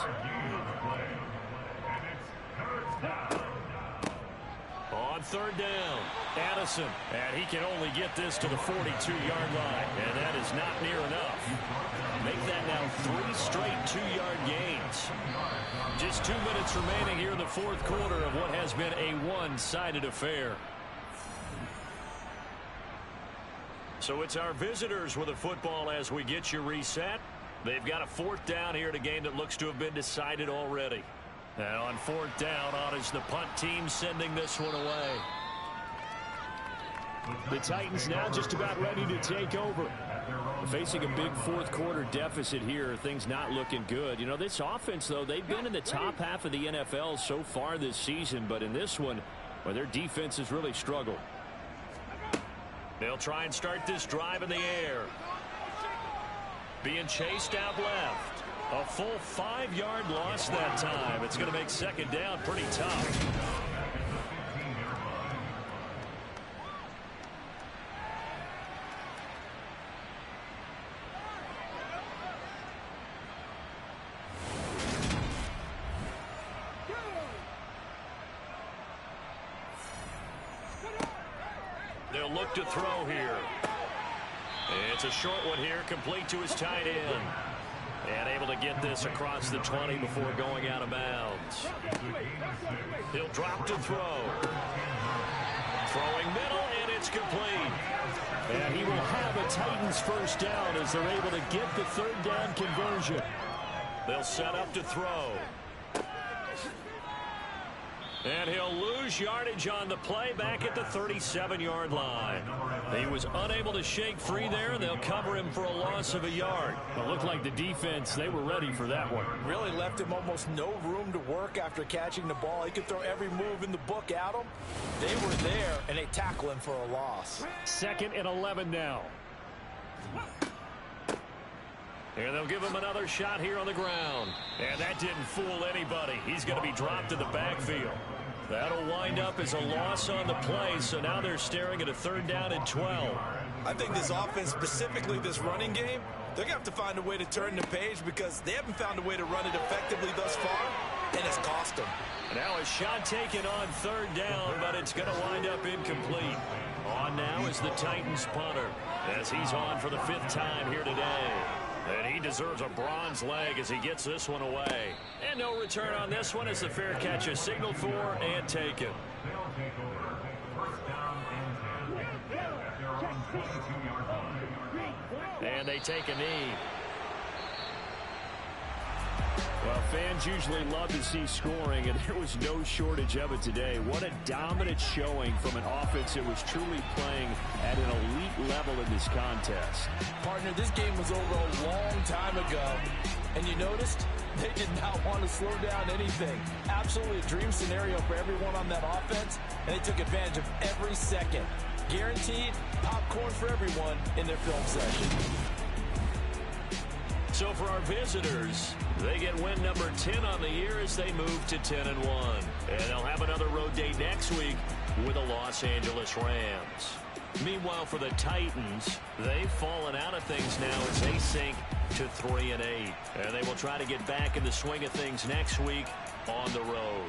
On third down, Addison, and he can only get this to the 42-yard line, and that is not near enough. Make that now 3 straight 2-yard gains. Just 2 minutes remaining here in the fourth quarter of what has been a one-sided affair. So it's our visitors with the football as we get you reset. They've got a fourth down here in a game that looks to have been decided already. And on fourth down, on is the punt team sending this one away. The Titans now just about ready to take over. Facing a big fourth quarter deficit here, things not looking good. This offense, though, they've been in the top half of the NFL so far this season, but in this one, well, their defense has really struggled. They'll try and start this drive in the air. Being chased out left. A full 5-yard loss that time. It's going to make second down pretty tough. They'll look to throw here. It's a short one here, complete to his tight end. And able to get this across the 20 before going out of bounds. He'll drop to throw. Throwing middle, and it's complete. And he will have a Titans first down as they're able to get the third down conversion. They'll set up to throw. And he'll lose yardage on the play back at the 37-yard line. He was unable to shake free there, and they'll cover him for a loss of a yard. It looked like the defense, they were ready for that one. Really left him almost no room to work after catching the ball. He could throw every move in the book at him. They were there, and they tackle him for a loss. 2nd and 11 now. And they'll give him another shot here on the ground. And that didn't fool anybody. He's going to be dropped in the backfield. That'll wind up as a loss on the play, so now they're staring at a third down and 12. I think this offense, specifically this running game, they're going to have to find a way to turn the page because they haven't found a way to run it effectively thus far, and it's cost them. Now a shot taken on third down, but it's going to wind up incomplete. On now is the Titans punter as he's on for the 5th time here today. And he deserves a bronze leg as he gets this one away. And no return on this one as the fair catch is signaled for and taken. They'll take over. First down and 10. They're on 22-yard line. And they take a knee. Well, fans usually love to see scoring, and there was no shortage of it today. What a dominant showing from an offense that was truly playing at an elite level in this contest. Partner, this game was over a long time ago, and you noticed they did not want to slow down anything. Absolutely a dream scenario for everyone on that offense, and they took advantage of every second. Guaranteed popcorn for everyone in their film session. So for our visitors, they get win number 10 on the year as they move to 10-1. And they'll have another road day next week with the Los Angeles Rams. Meanwhile, for the Titans, they've fallen out of things now as they sink to 3-8. And they will try to get back in the swing of things next week on the road.